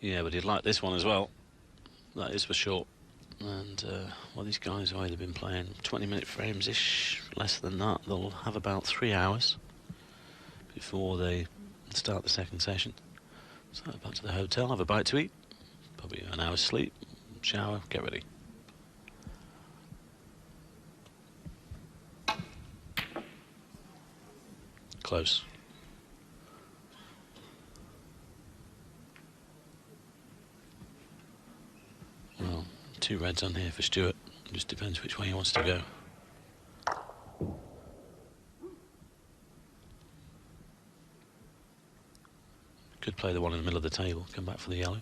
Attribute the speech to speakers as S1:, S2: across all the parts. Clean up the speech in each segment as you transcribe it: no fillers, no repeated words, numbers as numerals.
S1: Yeah, but he'd like this one as well. That is for sure. And, well, these guys have either been playing 20-minute frames-ish, less than that. They'll have about 3 hours before they start the second session. So back to the hotel, have a bite to eat, probably an hour's sleep, shower, get ready. Close. Well, 2 reds on here for Stuart. Just depends which way he wants to go. Could play the one in the middle of the table, come back for the yellow.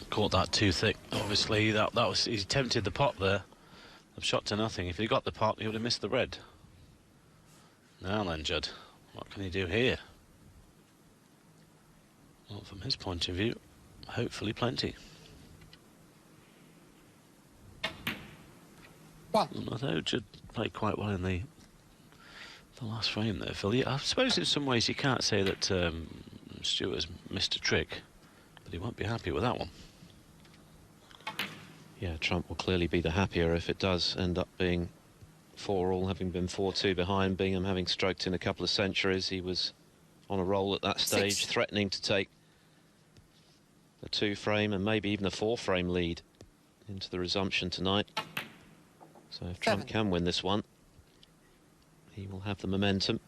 S1: Caught that too thick. Obviously, that was, he tempted the pot there. I've shot to nothing. If he got the pot, he would have missed the red. Now then, Judd, what can he do here? Well, from his point of view, hopefully plenty.
S2: One.
S1: Although Judd played quite well in the last frame there, Phil. Yeah, I suppose in some ways you can't say that Stuart has missed a trick, but he won't be happy with that one.
S3: Yeah, Trump will clearly be the happier if it does end up being 4-all, having been 4-2 behind. Bingham having stroked in a couple of centuries. He was on a roll at that stage,
S2: 6.
S3: threatening to take a 2-frame and maybe even a 4-frame lead into the resumption tonight. So if
S2: 7.
S3: Trump can win this one, he will have the momentum.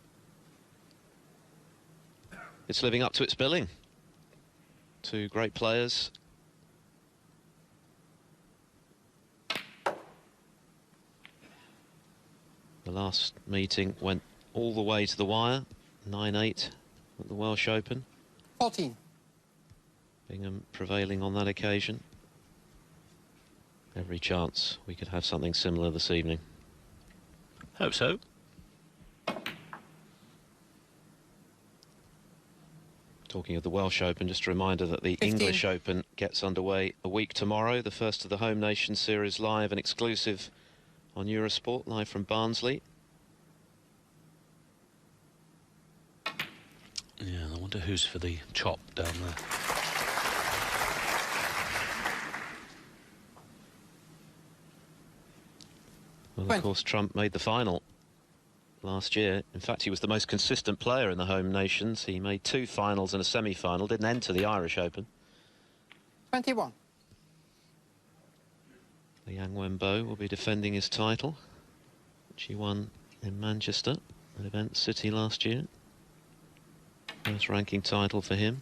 S3: It's living up to its billing. 2 great players. The last meeting went all the way to the wire, 9-8 at the Welsh Open.
S2: 14.
S3: Bingham prevailing on that occasion. Every chance we could have something similar this evening.
S1: Hope so.
S3: Talking of the Welsh Open, just a reminder that the
S2: 15.
S3: English Open gets underway a week tomorrow. The first of the Home Nation Series live and exclusive on Eurosport, live from Barnsley.
S1: Yeah, I wonder who's for the chop down there.
S3: Well, of course, Trump made the final last year. In fact, he was the most consistent player in the Home Nations. He made 2 finals and a semi-final, didn't enter the Irish Open.
S2: 21.
S3: Liang Wenbo will be defending his title, which he won in Manchester at Event City last year. First ranking title for him.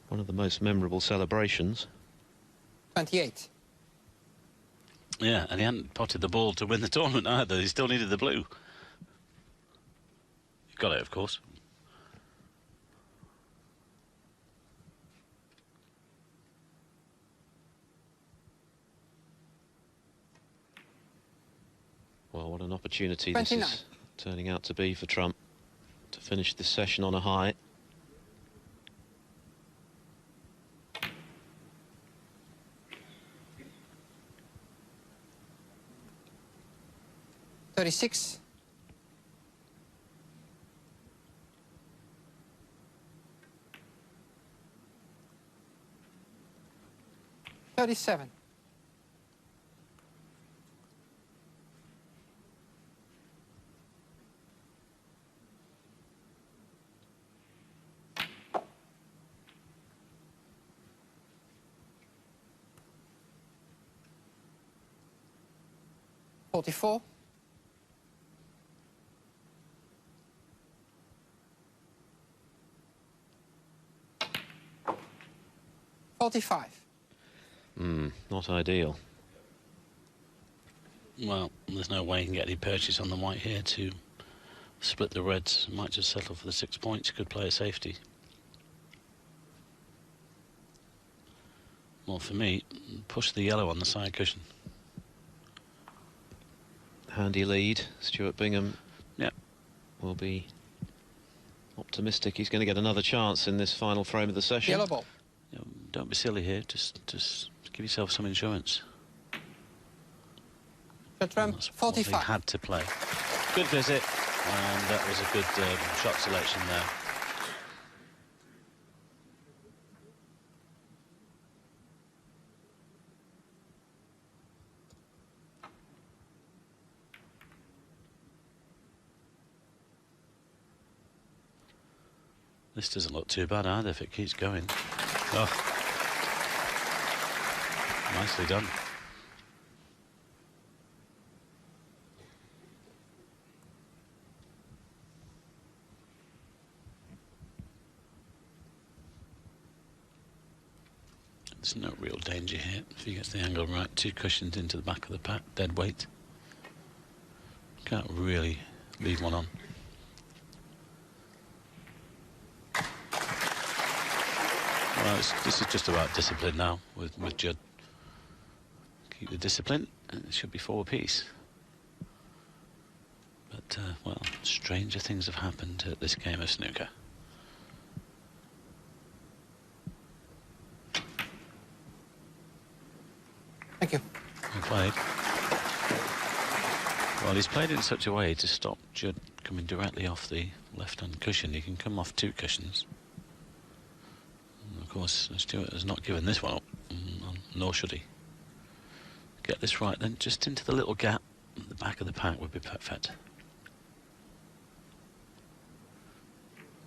S3: One of the most memorable celebrations.
S2: 28.
S1: Yeah, and he hadn't potted the ball to win the tournament either. He still needed the blue. He got it, of course.
S3: Well, what an opportunity 29. This is turning out to be for Trump to finish this session on a high.
S2: $36. 37. $44. $45.
S3: Not ideal.
S1: Well, there's no way you can get any purchase on the white here to split the reds. Might just settle for the 6 points. Could play a safety. Well, for me, push the yellow on the side cushion.
S3: Handy lead. Stuart Bingham
S1: Yep.
S3: will be optimistic. He's going to get another chance in this final frame of the session.
S2: Yellow ball.
S1: You know, don't be silly here. Just give yourself some insurance.
S2: Shot ramp,
S1: That's what he
S2: 45.
S1: had to play. Good visit, and that was a good shot selection there. This doesn't look too bad either if it keeps going. Oh, nicely done. There's no real danger here if he gets the angle right. 2 cushions into the back of the pack, dead weight. Can't really leave one on. Well, this is just about discipline now with Judd. Keep the discipline, and it should be 4 apiece. But, well, stranger things have happened at this game of snooker.
S2: Thank you.
S1: Well played. Well, he's played it in such a way to stop Judd coming directly off the left-hand cushion. He can come off 2 cushions. And of course, Stuart has not given this one up, nor should he. Get this right, then just into the little gap at the back of the pack would be perfect.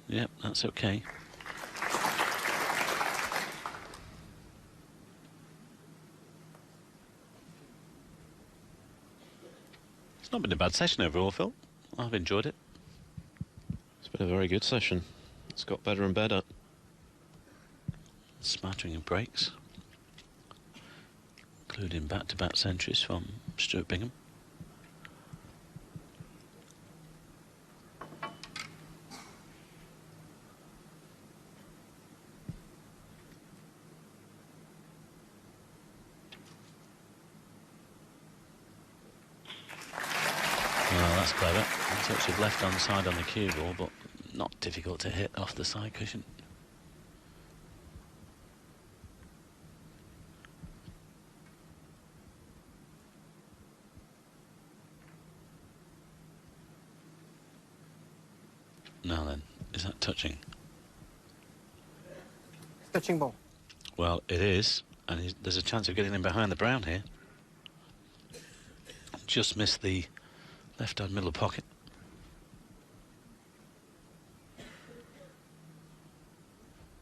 S1: Yep, that's okay. It's not been a bad session overall, Phil. I've enjoyed it.
S3: It's been a very good session. It's got better and better.
S1: Smattering of breaks, including back-to-back centuries from Stuart Bingham. Well, that's clever. A touch of left-hand side on the cue ball, but not difficult to hit off the side cushion. Now then, is that touching?
S2: Touching ball.
S1: Well, it is, and there's a chance of getting him behind the brown here. Just missed the left-hand middle pocket.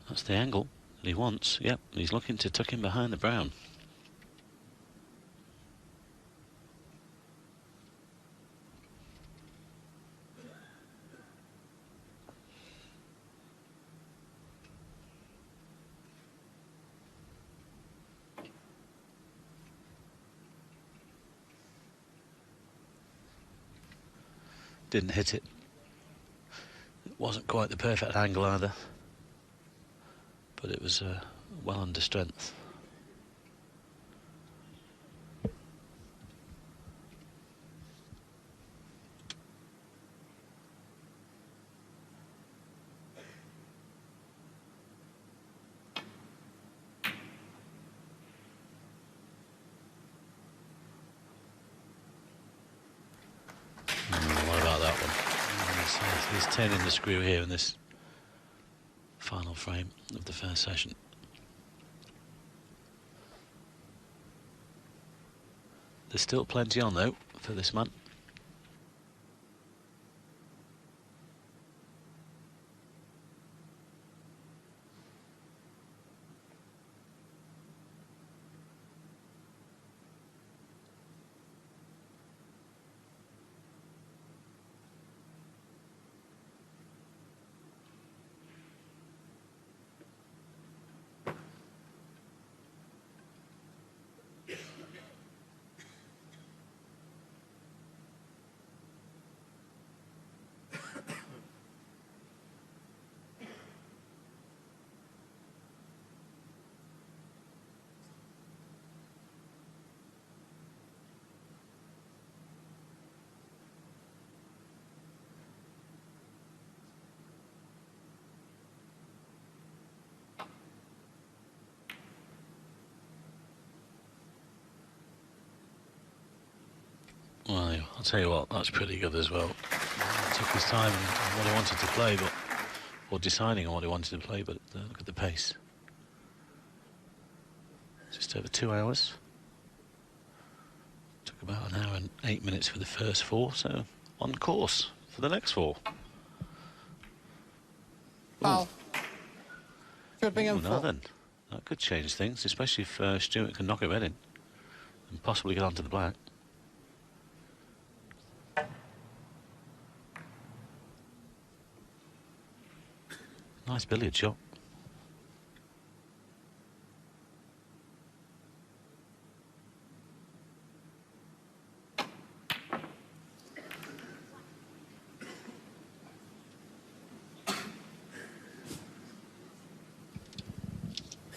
S1: That's the angle that he wants. Yep, he's looking to tuck him behind the brown. Didn't hit it. It wasn't quite the perfect angle either, but it was well under strength. What about that one? He's turning the screw here in this final frame of the first session. There's still plenty on, though, for this man. Well, I'll tell you what, that's pretty good as well. He took his time on what he wanted to play, but or deciding on what he wanted to play, but look at the pace. Just over 2 hours. Took about an hour and 8 minutes for the first 4, so on course for the next 4.
S2: Foul. Stuart Bingham,
S1: Now then, that could change things, especially if Stuart can knock it red in and possibly get onto the black. Nice billiard shot.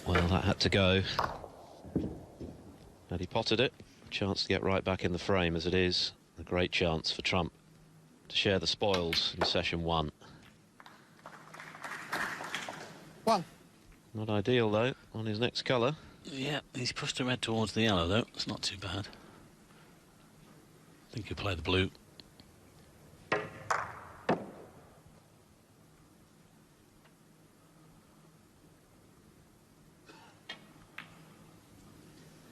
S3: Well, that had to go. But he potted it. Chance to get right back in the frame as it is. A great chance for Trump to share the spoils in session 1.
S2: 1.
S3: Not ideal, though, on his next colour.
S1: Yeah, he's pushed the red towards the yellow, though. It's not too bad. I think he'll play the blue.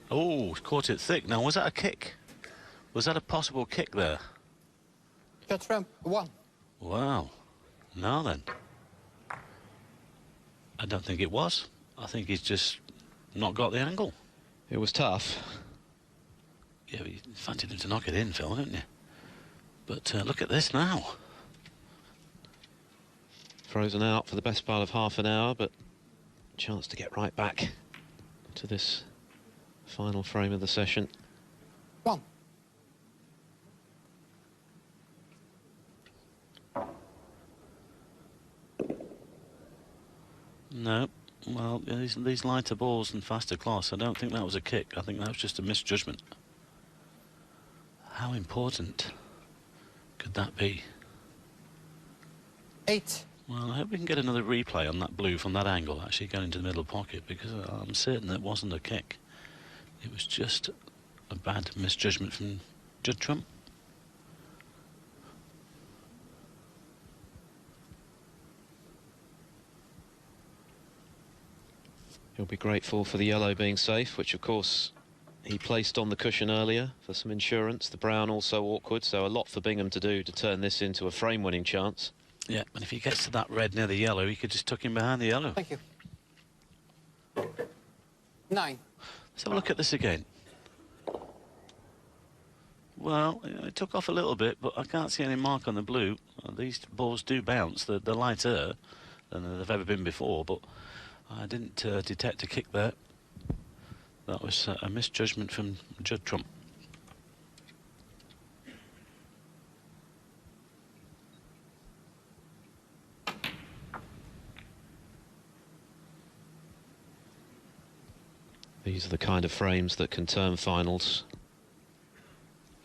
S1: Oh, caught it thick. Now, was that a kick? Was that a possible kick there?
S2: Judge Trump, 1.
S1: Wow. Now then. I don't think it was. I think he's just not got the angle.
S3: It was tough.
S1: Yeah, you fancied him to knock it in, Phil, didn't you? But look at this now.
S3: Frozen out for the best part of half an hour, but chance to get right back to this final frame of the session.
S2: 1.
S1: No. Well, these lighter balls and faster class, I don't think that was a kick. I think that was just a misjudgment. How important could that be?
S2: 8.
S1: Well, I hope we can get another replay on that blue from that angle, actually going into the middle pocket, because I'm certain it wasn't a kick. It was just a bad misjudgment from Judd Trump.
S3: He'll be grateful for the yellow being safe, which of course he placed on the cushion earlier for some insurance. The brown also awkward, so a lot for Bingham to do to turn this into a frame-winning chance.
S1: Yeah, and if he gets to that red near the yellow, he could just tuck him behind the yellow.
S2: Thank you. 9.
S1: Let's have a look at this again. Well, it took off a little bit, but I can't see any mark on the blue. These balls do bounce. They're lighter than they've ever been before, but I didn't detect a kick there. That was a misjudgment from Judd Trump.
S3: These are the kind of frames that can turn finals.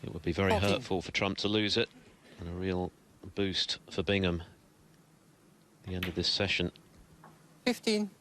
S3: It would be very
S2: 14.
S3: hurtful for Trump to lose it, and a real boost for Bingham at the end of this session.
S2: 15.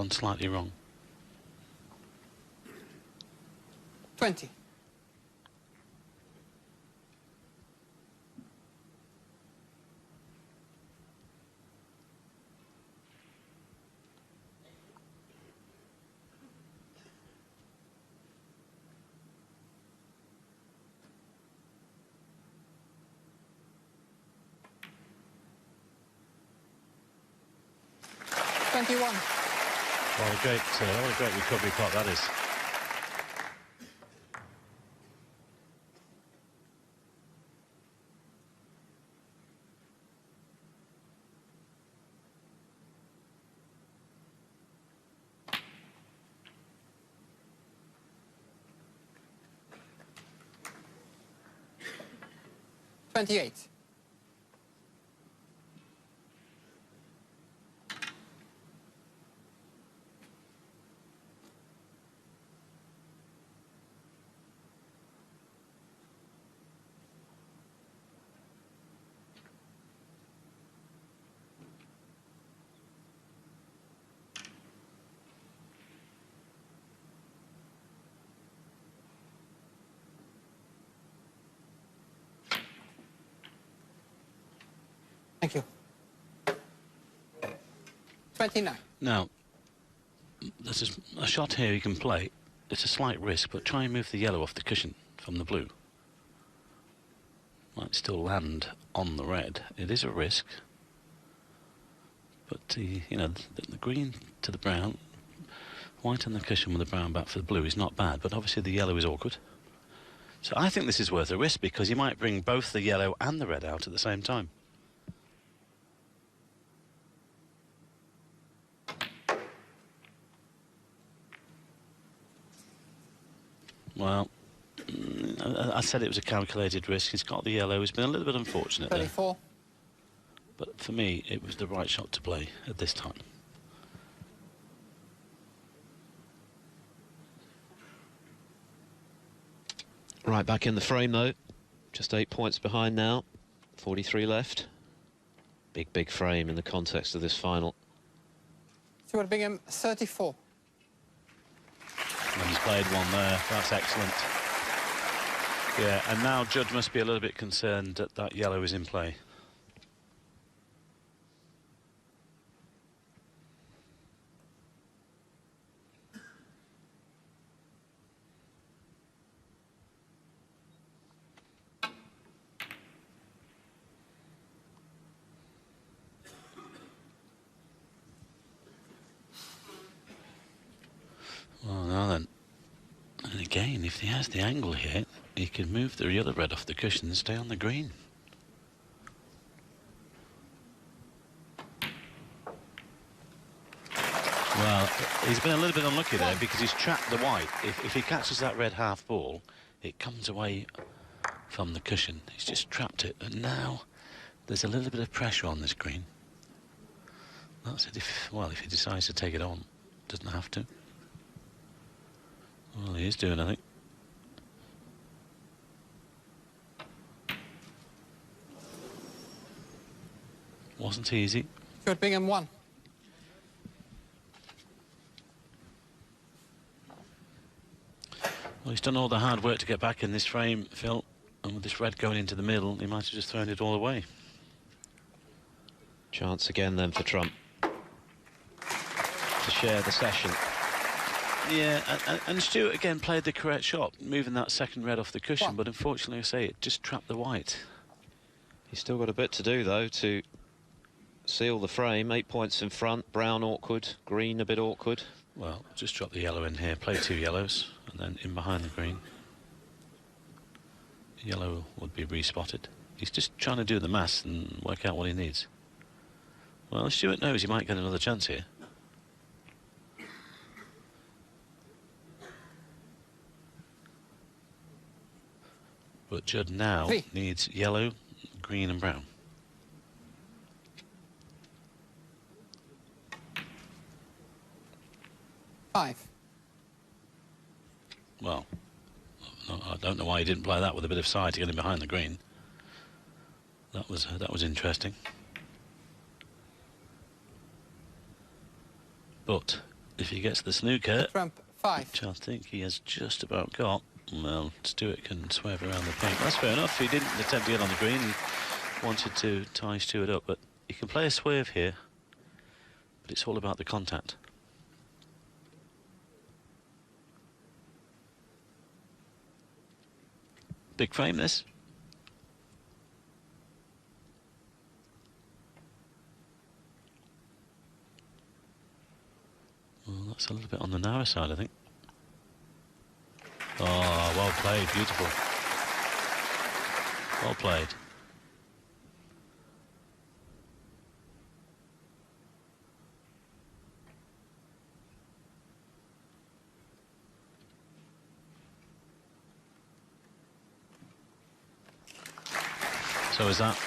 S1: gone slightly wrong.
S2: 20.
S1: What a great recovery pot that is.
S2: $28. Thank you. 29.
S1: Now, there's a shot here you can play. It's a slight risk, but try and move the yellow off the cushion from the blue. Might still land on the red. It is a risk, but you know, the green to the brown, white on the cushion with the brown back for the blue is not bad, but obviously the yellow is awkward. So I think this is worth a risk because you might bring both the yellow and the red out at the same time. Well, I said it was a calculated risk. He's got the yellow. He's been a little bit unfortunate
S2: 34.
S1: there. But for me, it was the right shot to play at this time.
S3: Right back in the frame, though. Just 8 points behind now. 43 left. Big frame in the context of this final.
S2: Stuart Bingham, 34.
S1: And he's played one there. That's excellent. Yeah, and now Judd must be a little bit concerned that that yellow is in play. Well, now then. And again, if he has the angle here, he can move the other red off the cushion and stay on the green. Well, he's been a little bit unlucky there because he's trapped the white. If he catches that red half ball, it comes away from the cushion. He's just trapped it, and now there's a little bit of pressure on this green. That's it. If he decides to take it on, doesn't have to. Well, he is doing, I think. Wasn't easy.
S2: Stuart Bingham, 1.
S1: Well, he's done all the hard work to get back in this frame, Phil, and with this red going into the middle, he might have just thrown it all away.
S3: Chance again then for Trump to share the session.
S1: Yeah, and Stuart again played the correct shot, moving that second red off the cushion, but unfortunately, I say, it just trapped the white.
S3: He's still got a bit to do, though, to seal the frame. 8 points in front, brown awkward, green a bit awkward.
S1: Well, just drop the yellow in here, play 2 yellows, and then in behind the green. Yellow would be respotted. He's just trying to do the maths and work out what he needs. Well, Stuart knows he might get another chance here. But Judd now needs yellow, green and brown.
S2: Five.
S1: Well, I don't know why he didn't play that with a bit of side to get him behind the green. That was interesting. But if he gets the snooker,
S2: Trump 5.
S1: which I think he has just about got, well, Stuart can swerve around the pink. That's fair enough. He didn't attempt to get on the green. He wanted to tie Stuart up, but he can play a swerve here. But it's all about the contact. Big frame, this. Well, that's a little bit on the narrow side, I think. Oh, well played, beautiful. Well played. So is that.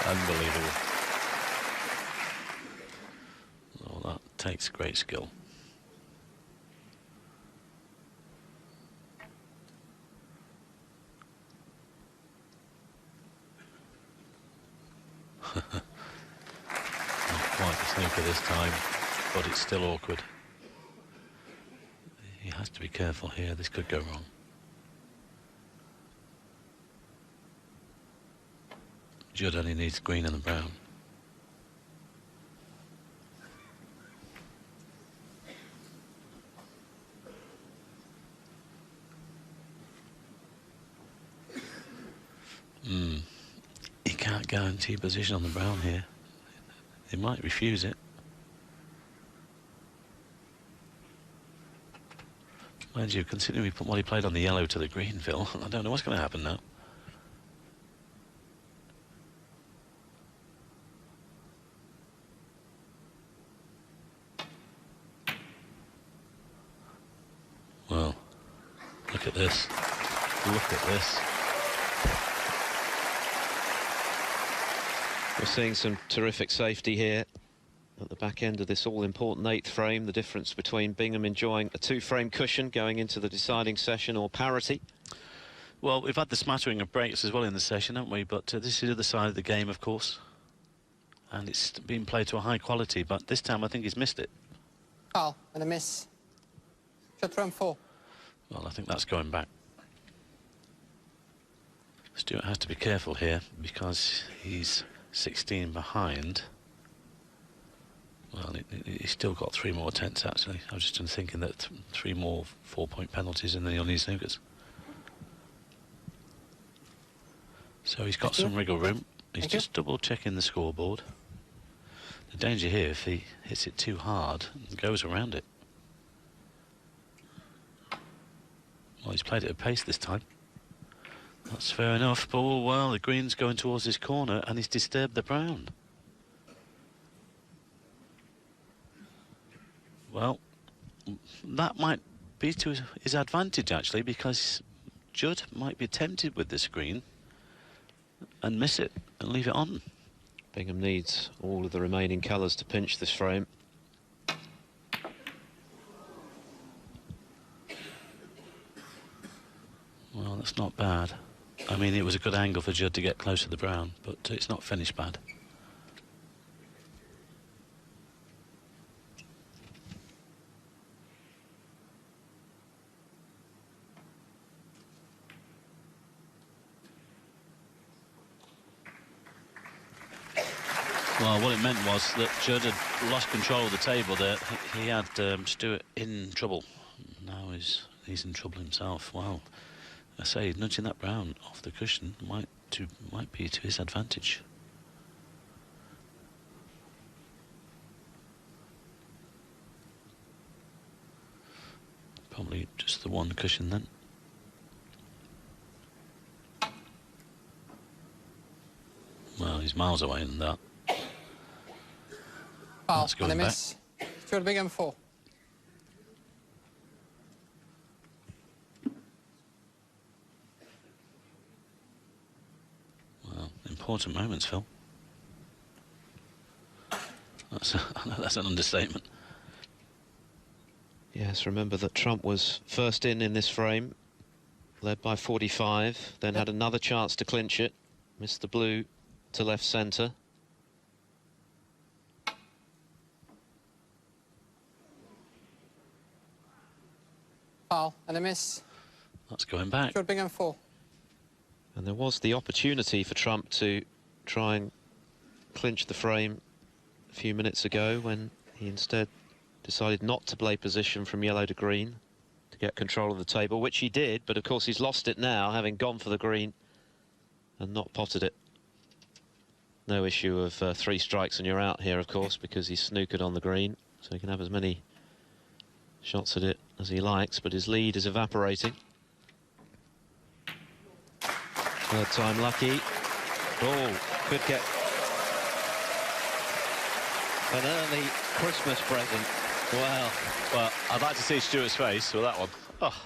S1: Unbelievable. Oh, that takes great skill. Not quite the snooker this time, but it's still awkward. He has to be careful here, this could go wrong. Judd only needs green and the brown. He can't guarantee position on the brown here. He might refuse it. Mind you, considering what he played on the yellow to the green, Phil, I don't know what's going to happen now. Well, look at this. Look at this.
S3: We're seeing some terrific safety here at the back end of this all-important 8th frame. The difference between Bingham enjoying a 2-frame cushion going into the deciding session or parity.
S1: Well, we've had the smattering of breaks as well in the session, haven't we? But this is the other side of the game, of course. And it's been played to a high quality, but this time I think he's missed it.
S2: Foul and a miss. Shot Trump 4.
S1: Well, I think that's going back. Stuart has to be careful here because he's 16 behind. Well, he's still got 3 more attempts, actually. I was just thinking that 3 more 4-point penalties and then he'll need snookers. So he's got some wriggle room. He's just double checking the scoreboard. The danger here, if he hits it too hard, goes around it. Well, he's played it at pace this time. That's fair enough, but oh, well, the green's going towards his corner and he's disturbed the brown. Well, that might be to his advantage, actually, because Judd might be tempted with this green and miss it and leave it on.
S3: Bingham needs all of the remaining colours to pinch this frame.
S1: Well, that's not bad. I mean, it was a good angle for Judd to get close to the brown, but it's not finished bad. Well, what it meant was that Judd had lost control of the table there. He had Stuart in trouble. Now he's in trouble himself. Wow. I say, nudging that brown off the cushion might be to his advantage. Probably just the one cushion then. Well, Well, he's miles away in that.
S2: Foul
S1: That's
S2: and
S1: going
S2: a
S1: back.
S2: miss. Stuart Bingham 4.
S1: Well, important moments, Phil. That's, I know that's an understatement.
S3: Yes, remember that Trump was first in this frame, led by 45, then had another chance to clinch it, missed the blue to left centre.
S2: Foul and a miss.
S1: That's going back.
S2: Stuart Bingham 4.
S3: And there was the opportunity for Trump to try and clinch the frame a few minutes ago, when he instead decided not to play position from yellow to green to get control of the table, which he did, but of course he's lost it now, having gone for the green and not potted it. No issue of 3 strikes and you're out here, of course, because he's snookered on the green, so he can have as many shots at it as he likes, but his lead is evaporating. Third time lucky. Oh, could get an early Christmas present.
S1: Well, I'd like to see Stuart's face with that one. Oh,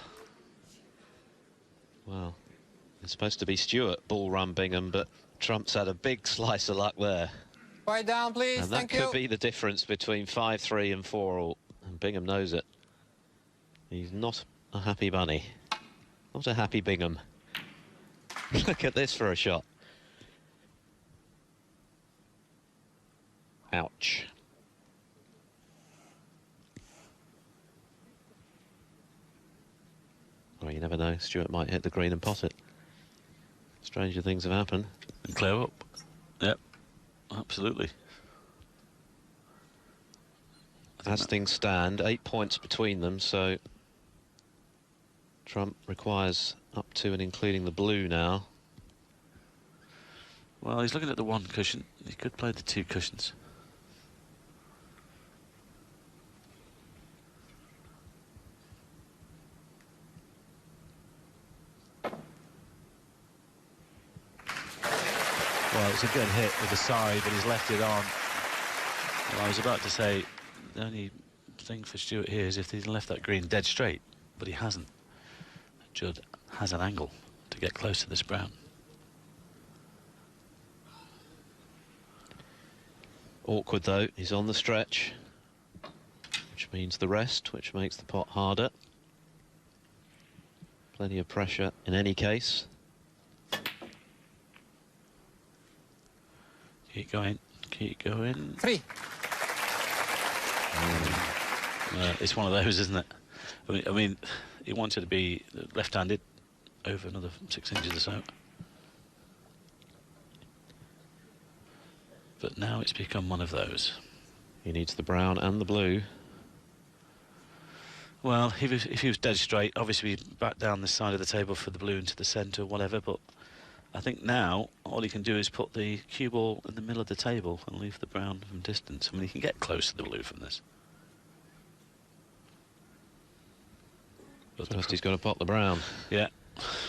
S3: Well, it's supposed to be Stuart ball run Bingham, but Trump's had a big slice of luck there.
S2: Quiet down, please.
S3: And that
S2: Thank
S3: could
S2: you.
S3: be the difference between 5-3 and 4-all. And Bingham knows it. He's not a happy bunny. Not a happy Bingham. Look at this for a shot. Ouch. Well, you never know. Stuart might hit the green and pot it. Stranger things have happened.
S1: and clear up. Yep, absolutely.
S3: As things stand, 8 points between them, so Trump requires up to and including the blue now.
S1: Well, he's looking at the one cushion. He could play the 2 cushions. Well, it's a good hit with the side, but he's left it on. Well, I was about to say, the only thing for Stuart here is if he's left that green dead straight, but he hasn't. Judd has an angle to get close to this brown.
S3: Awkward though, he's on the stretch, which means the rest, which makes the pot harder. Plenty of pressure in any case.
S1: Keep going, keep going.
S2: 3.
S1: It's one of those, isn't it? I mean, he wanted to be left-handed over another 6 inches or so. But now it's become one of those.
S3: He needs the brown and the blue.
S1: Well, if he was dead straight, obviously back down the side of the table for the blue into the centre or whatever, but I think now all he can do is put the cue ball in the middle of the table and leave the brown from distance. I mean, he can get close to the blue from this. But
S3: First he's got to pot the brown.
S1: yeah,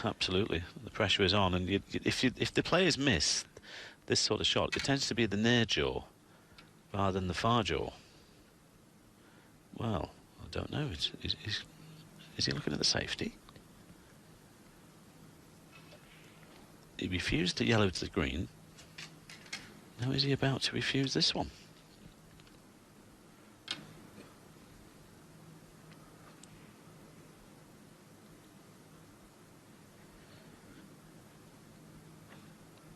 S1: absolutely. The pressure is on, and if the players miss this sort of shot, it tends to be the near jaw rather than the far jaw. Well, I don't know. Is he looking at the safety? He refused the yellow to the green. Now is he about to refuse this one?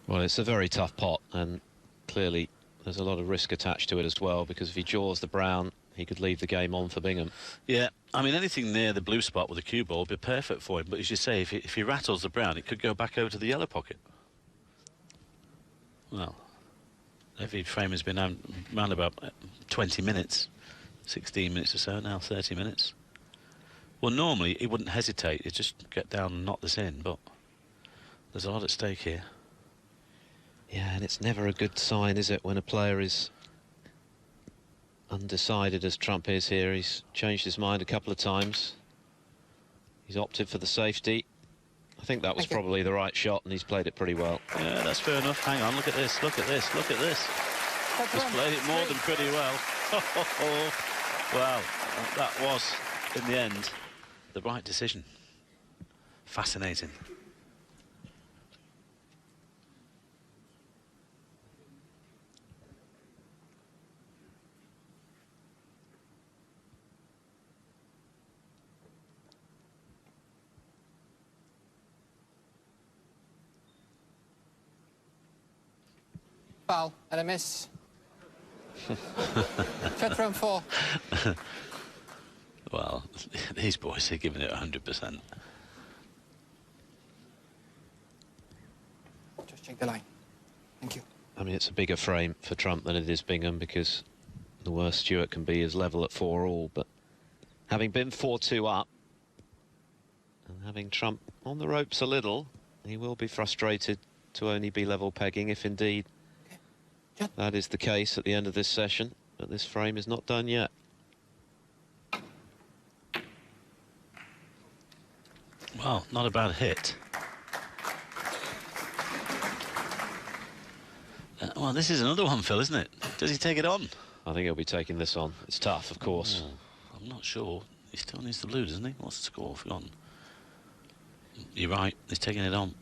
S3: Well, it's a very tough pot, and clearly there's a lot of risk attached to it as well, because if he jaws the brown, he could leave the game on for Bingham.
S1: Yeah, I mean, anything near the blue spot with a cue ball would be perfect for him. But as you say, if he rattles the brown, it could go back over to the yellow pocket. Well, every frame has been around about 20 minutes, 16 minutes or so, now 30 minutes. Well, normally he wouldn't hesitate. He'd just get down and knock this in, but there's a lot at stake here.
S3: Yeah, and it's never a good sign, is it, when a player is undecided, as Trump is here. He's changed his mind a couple of times. He's opted for the safety. I think that was
S2: Thank you.
S3: probably the right shot, and he's played it pretty well.
S1: Yeah, that's fair enough. Hang on, look at this, look at this, look at this. He's played it more than pretty well. Well, that was, in the end, the right decision. Fascinating.
S2: Foul and a miss. Shot from 4.
S1: Well, these boys are giving it 100%.
S2: Just check the line. Thank you.
S3: I mean, it's a bigger frame for Trump than it is Bingham, because the worst Stuart can be is level at 4-all. But having been 4-2 up and having Trump on the ropes a little, he will be frustrated to only be level pegging, if indeed that is the case at the end of this session. But this frame is not done yet.
S1: Well, not a bad hit. Well, this is another one, Phil, isn't it? Does he take it on?
S3: I think he'll be taking this on. It's tough, of course.
S1: Oh, I'm not sure. He still needs to lose, doesn't he? What's the score? Forgotten. You're right. He's taking it on.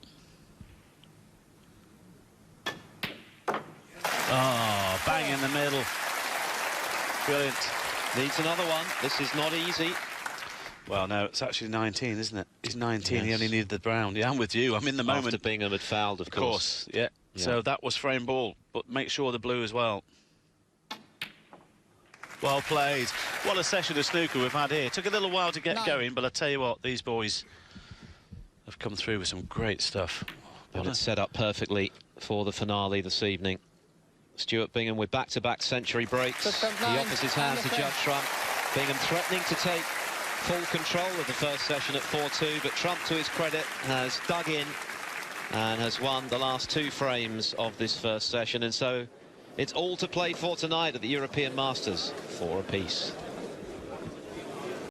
S1: Oh, bang in the middle. Brilliant.
S3: Needs another one. This is not easy.
S1: Well, no, it's actually 19, isn't it? He's 19. He
S3: Yes.
S1: only needed the brown. Yeah, I'm with you. I'm in the moment.
S3: After Bingham had fouled, of course.
S1: Yeah. So that was frame ball, but make sure the blue as well. Well played. What a session of snooker we've had here. Took a little while to get going, but I tell you what, these boys have come through with some great stuff.
S3: And it's set up perfectly for the finale this evening. Stuart Bingham with back-to-back century breaks. He offers his hand to Judd Trump. Bingham threatening to take full control of the first session at 4-2, but Trump, to his credit, has dug in and has won the last 2 frames of this first session. And so it's all to play for tonight at the European Masters, 4 apiece.